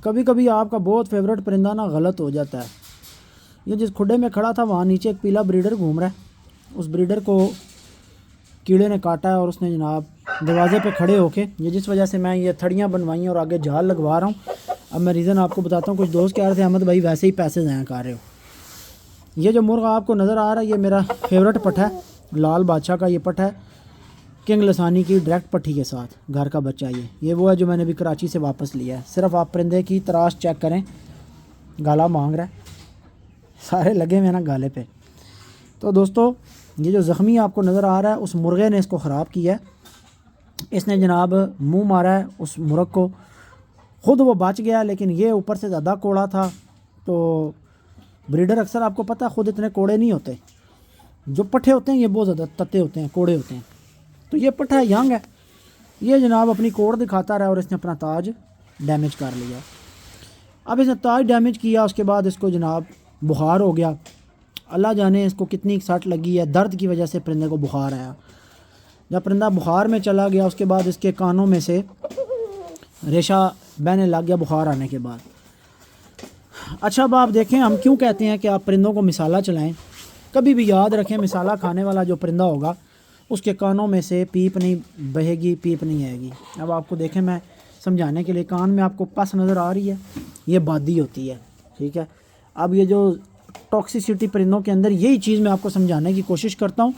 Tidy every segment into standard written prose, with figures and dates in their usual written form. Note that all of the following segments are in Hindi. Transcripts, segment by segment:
कभी कभी आपका बहुत फेवरेट परिंदा ना गलत हो जाता है। ये जिस खुडे में खड़ा था वहाँ नीचे एक पीला ब्रीडर घूम रहा है। उस ब्रीडर को कीड़े ने काटा है और उसने जनाब दरवाजे पे खड़े होके, ये जिस वजह से मैं ये थड़ियाँ बनवाई और आगे जाल लगवा रहा हूँ। अब मैं रीज़न आपको बताता हूँ। कुछ दोस्त कह रहे थे अहमद भाई वैसे ही पैसे ज़ाया कर रहे हो। ये जो मुर्गा आपको नज़र आ रहा है ये मेरा फेवरेट पट है, लाल बादशाह का ये पट है, किंग लसानी की डायरेक्ट पट्टी के साथ घर का बच्चा। ये वो है जो मैंने अभी कराची से वापस लिया है। सिर्फ आप परिंदे की तराश चेक करें, गाला मांग रहा है, सारे लगे हुए ना गाले पे। तो दोस्तों ये जो ज़ख्मी आपको नज़र आ रहा है उस मुर्गे ने इसको ख़राब किया है। इसने जनाब मुंह मारा है उस मुर्ग को, ख़ुद वो बच गया लेकिन ये ऊपर से ज़्यादा कोड़ा था। तो ब्रीडर अक्सर आपको पता है ख़ुद इतने कोड़े नहीं होते, जो पट्ठे होते हैं ये बहुत ज़्यादा तत्ते होते हैं, कोड़े होते हैं। तो ये पट्ठा यंग है, ये जनाब अपनी कोड़ दिखाता रहा और इसने अपना ताज डैमेज कर लिया। अब इसने ताज डैमेज किया, उसके बाद इसको जनाब बुखार हो गया। अल्लाह जाने इसको कितनी सट लगी है, दर्द की वजह से परिंदे को बुखार आया। जब परिंदा बुखार में चला गया उसके बाद इसके कानों में से रेशा बहने लग गया बुखार आने के बाद। अच्छा अब आप देखें हम क्यों कहते हैं कि आप परिंदों को मिसाला चलाएं। कभी भी याद रखें मिसाला खाने वाला जो परिंदा होगा उसके कानों में से पीप नहीं बहेगी, पीप नहीं आएगी। अब आपको देखें मैं समझाने के लिए, कान में आपको पस नज़र आ रही है, ये बादी होती है, ठीक है। अब ये जो टॉक्सिसिटी परिंदों के अंदर, यही चीज़ मैं आपको समझाने की कोशिश करता हूँ।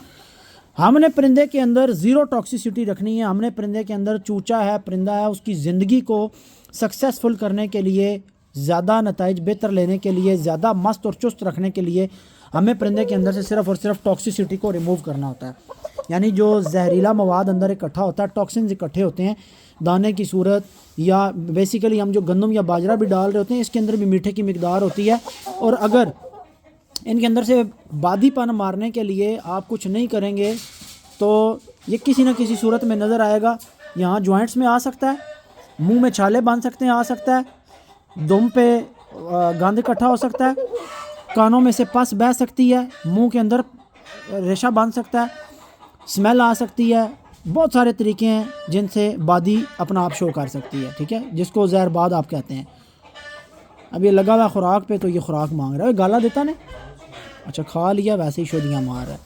हमने परिंदे के अंदर ज़ीरो टॉक्सिसिटी रखनी है। हमने परिंदे के अंदर चूचा है, परिंदा है, उसकी ज़िंदगी को सक्सेसफुल करने के लिए, ज़्यादा नताइज बेहतर लेने के लिए, ज़्यादा मस्त और चुस्त रखने के लिए हमें परिंदे के अंदर से सिर्फ़ और सिर्फ टॉक्सिसिटी को रिमूव करना होता है। यानी जो जहरीला मवाद अंदर इकट्ठा होता है, टॉक्सिन्स इकट्ठे होते हैं दाने की सूरत, या बेसिकली हम जो गंदम या बाजरा भी डाल रहे होते हैं इसके अंदर भी मीठे की मिकदार होती है। और अगर इनके अंदर से बादीपन मारने के लिए आप कुछ नहीं करेंगे तो ये किसी न किसी सूरत में नज़र आएगा। यहाँ जॉइंट्स में आ सकता है, मुंह में छाले बन सकते हैं, आ सकता है, दुम पे गंद इकट्ठा हो सकता है, कानों में से पस बह सकती है, मुंह के अंदर रेशा बन सकता है, स्मेल आ सकती है। बहुत सारे तरीके हैं जिनसे बादी अपना आप शो कर सकती है, ठीक है, जिसको जहरबाद आप कहते हैं। अब ये लगा हुआ खुराक पे, तो ये खुराक मांग रहा है, गाला देता ने, अच्छा खा लिया, वैसे ही शोधियाँ मार रहा है।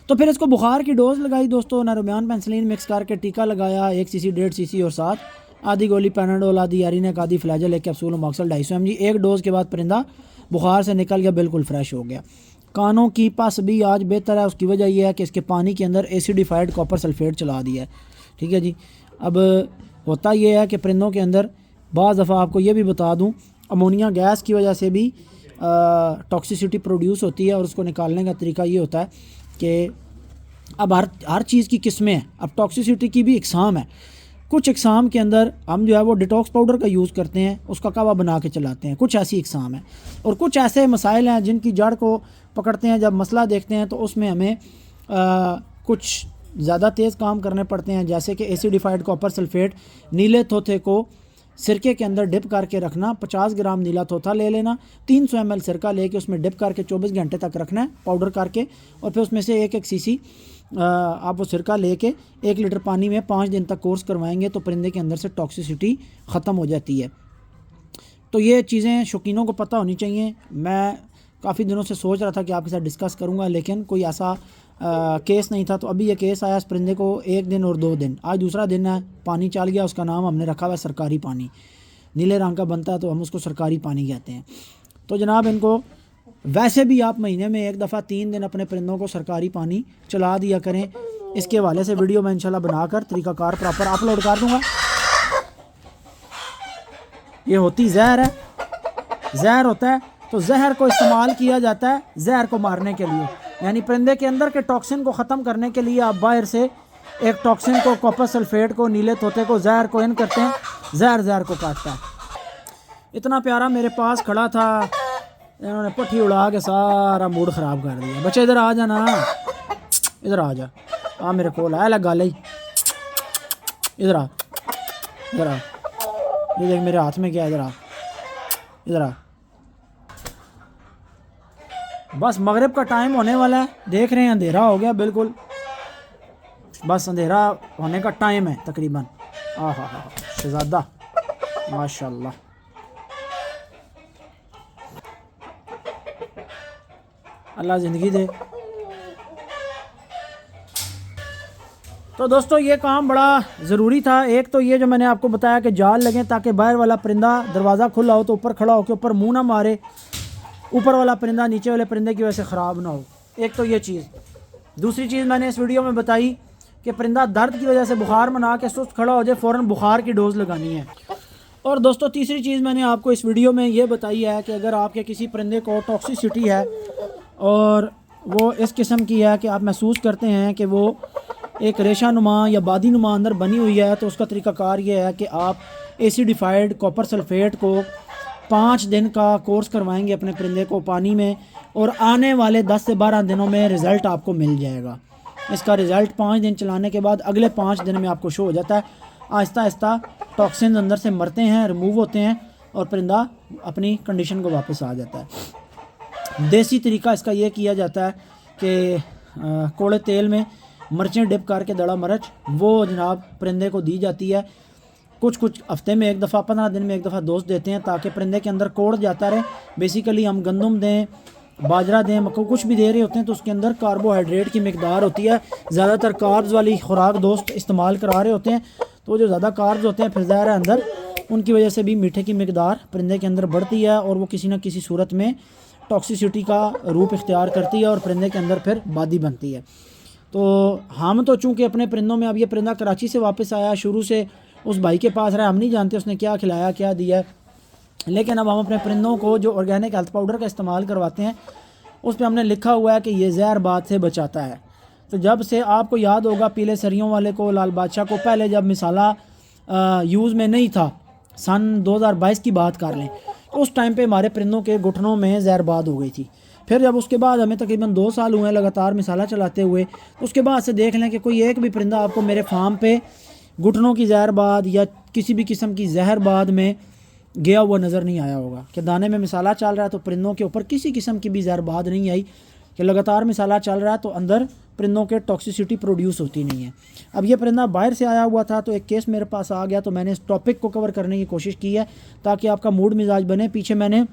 तो फिर इसको बुखार की डोज लगाई दोस्तों, नारोबियान पेंसिलिन मिक्स करके टीका लगाया, 1 cc 1.5 cc और साथ आधी गोली पैनाडोल, आधी एरिनेक, आधी फ्लैजल, एक कैप्सूल मॉक्सल 250 mg। एक डोज के बाद परिंदा बुखार से निकल गया, बिल्कुल फ्रेश हो गया। कानों की पस भी आज बेहतर है। उसकी वजह यह है कि इसके पानी के अंदर एसिडिफाइड कॉपर सल्फेट चला दिया है, ठीक है जी। अब होता यह है कि परिंदों के अंदर बाज़ दफ़ा आपको ये भी बता दूं, अमोनिया गैस की वजह से भी टॉक्सिसिटी प्रोड्यूस होती है और उसको निकालने का तरीका ये होता है कि अब हर चीज़ की किस्में हैं। अब टॉक्सिसिटी की भी इकसाम है। कुछ इकसाम के अंदर हम जो है वो डिटॉक्स पाउडर का यूज़ करते हैं, उसका कावा बना के चलाते हैं, कुछ ऐसी इकसाम है। और कुछ ऐसे मसाइल हैं जिनकी जड़ को पकड़ते हैं, जब मसला देखते हैं तो उसमें हमें कुछ ज़्यादा तेज़ काम करने पड़ते हैं, जैसे कि एसिडिफाइड कॉपर सल्फेट, नीले तोते को सिरके के अंदर डिप करके रखना। 50 ग्राम नीला तोता ले लेना, 300 ml सिरका लेके उसमें डिप करके 24 घंटे तक रखना है पाउडर करके, और फिर उसमें से 1-1 cc आप वो सिरका लेके 1 लीटर पानी में 5 दिन तक कोर्स करवाएंगे तो परिंदे के अंदर से टॉक्सिसिटी ख़त्म हो जाती है। तो ये चीज़ें शौकीनों को पता होनी चाहिए। मैं काफ़ी दिनों से सोच रहा था कि आपके साथ डिस्कस करूँगा, लेकिन कोई ऐसा केस नहीं था। तो अभी ये केस आया इस परिंदे को 1 दिन और 2 दिन, आज दूसरा दिन है, पानी चल गया। उसका नाम हमने रखा हुआ है सरकारी पानी, नीले रंग का बनता है तो हम उसको सरकारी पानी कहते हैं। तो जनाब इनको वैसे भी आप महीने में 1 दफ़ा 3 दिन अपने परिंदों को सरकारी पानी चला दिया करें। इसके हवाले से वीडियो मैं इंशाल्लाह बनाकर तरीक़ाकार प्रॉपर अपलोड कर दूँगा। ये होती जहर है, जहर होता है तो जहर को इस्तेमाल किया जाता है जहर को मारने के लिए, यानी परिंदे के अंदर के टॉक्सिन को ख़त्म करने के लिए आप बाहर से एक टॉक्सिन को, कॉपर सल्फेट को, नीले तोते को, जहर को इन करते हैं, जहर को काटता है। इतना प्यारा मेरे पास खड़ा था, इन्होंने पट्टी उड़ा के सारा मूड ख़राब कर दिया। बच्चे इधर आ जाना, इधर आ जा, आ मेरे को आया लगा ले, इधर आ, इधर आ, ये देख मेरे हाथ में क्या, इधर आ, इधर आ। बस मगरिब का टाइम होने वाला है, देख रहे हैं अंधेरा हो गया बिल्कुल, बस अंधेरा होने का टाइम है तकरीबन। हाँ, शहज़ादा माशाल्लाह। अल्लाह ज़िंदगी दे। तो दोस्तों ये काम बड़ा ज़रूरी था। एक तो ये जो मैंने आपको बताया कि जाल लगें ताकि बाहर वाला परिंदा दरवाज़ा खुला हो तो ऊपर खड़ा हो के ऊपर मुंह ना मारे, ऊपर वाला परिंदा नीचे वाले परिंदे की वजह से ख़राब ना हो। एक तो ये चीज़। दूसरी चीज़ मैंने इस वीडियो में बताई कि परिंदा दर्द की वजह से बुखार मना के सुस्त खड़ा हो जाए, फ़ौरन बुखार की डोज़ लगानी है। और दोस्तों तीसरी चीज़ मैंने आपको इस वीडियो में ये बताई है कि अगर आपके किसी परिंदे को टॉक्सिसिटी है और वो इस किस्म की है कि आप महसूस करते हैं कि वो एक रेशा नुमा या बादी नुमा अंदर बनी हुई है, तो उसका तरीक़ाकार ये है कि आप एसिडिफाइड कॉपर सल्फेट को 5 दिन का कोर्स करवाएंगे अपने परिंदे को पानी में, और आने वाले 10 से 12 दिनों में रिज़ल्ट आपको मिल जाएगा। इसका रिज़ल्ट 5 दिन चलाने के बाद अगले 5 दिन में आपको शो हो जाता है। आहिस्ता आहिस्ता टॉक्सिन अंदर से मरते हैं, रिमूव होते हैं और परिंदा अपनी कंडीशन को वापस आ जाता है। देसी तरीका इसका ये किया जाता है कि कोड़े तेल में मिर्चें डिप करके दड़ा मिर्च वो जनाब परिंदे को दी जाती है। कुछ हफ्ते में एक दफ़ा, 15 दिन में एक दफ़ा डोज देते हैं ताकि परिंदे के अंदर कोड़ जाता रहे। बेसिकली हम गंदम दें, बाजरा दें, मक्का कुछ भी दे रहे होते हैं तो उसके अंदर कार्बोहाइड्रेट की मिकदार होती है। ज़्यादातर कार्ब्स वाली खुराक दोस्त इस्तेमाल करा रहे होते हैं, तो जो ज़्यादा कार्ब्स होते हैं फिर ज़ाहिर है अंदर उनकी वजह से भी मीठे की मिकदार परिंदे के अंदर बढ़ती है और वो किसी न किसी सूरत में टॉक्सिसिटी का रूप इख्तियार करती है और परिंदे के अंदर फिर बादी बनती है। तो हम तो चूँकि अपने परिंदों में, अब ये परिंदा कराची से वापस आया, शुरू से उस भाई के पास रहा, हम नहीं जानते उसने क्या खिलाया क्या दिया, लेकिन अब हम अपने परिंदों को जो ऑर्गेनिक हेल्थ पाउडर का इस्तेमाल करवाते हैं उस पर हमने लिखा हुआ है कि ये जहरबाद से बचाता है। तो जब से आपको याद होगा पीले सरियों वाले को, लाल बादशाह को, पहले जब मिसाला यूज़ में नहीं था, सन 2022 की बात कर लें, तो उस टाइम पे हमारे परिंदों के घुटनों में जहरबाद हो गई थी। फिर जब उसके बाद हमें तकरीबन 2 साल हुए लगातार मिसाला चलाते हुए, तो उसके बाद से देख लें कि कोई एक भी परिंदा आपको मेरे फार्म पे घुटनों की जहरबाद या किसी भी किस्म की जहरबाद में गया हुआ नज़र नहीं आया होगा कि दाने में मिसाला चल रहा है तो परिंदों के ऊपर किसी किस्म की भी जहरबाद नहीं आई, कि लगातार मिसाला चल रहा है तो अंदर परिंदों के टॉक्सिसिटी प्रोड्यूस होती नहीं है। अब ये परिंदा बाहर से आया हुआ था तो एक केस मेरे पास आ गया, तो मैंने इस टॉपिक को कवर करने की कोशिश की है ताकि आपका मूड मिजाज बने। पीछे मैंने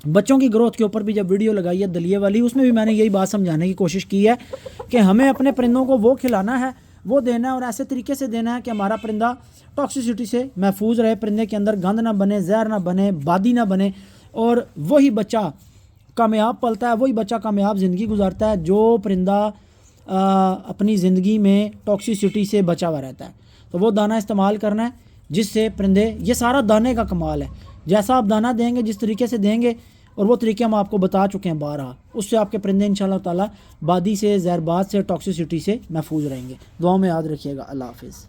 बच्चों की ग्रोथ के ऊपर भी जब वीडियो लगाई है दलिए वाली, उसमें भी मैंने यही बात समझाने की कोशिश की है कि हमें अपने परिंदों को वो खिलाना है, वो देना है और ऐसे तरीके से देना है कि हमारा परिंदा टॉक्सिसिटी से महफूज रहे, परिंदे के अंदर गंद ना बने, जहर ना बने, बादी ना बने, और वही बच्चा कामयाब पलता है, वही बच्चा कामयाब ज़िंदगी गुजारता है जो परिंदा अपनी ज़िंदगी में टॉक्सिसिटी से बचा हुआ रहता है। तो वो दाना इस्तेमाल करना है जिससे परिंदे, ये सारा दाने का कमाल है, जैसा आप दाना देंगे, जिस तरीके से देंगे, और वो तरीके हम आपको बता चुके हैं बारहा, उससे आपके परिंदे इंशाल्लाह ताला बादी से, जहरबाद से, टॉक्सिसिटी से महफूज रहेंगे। दुआओं में याद रखिएगा। अल्लाह हाफिज़।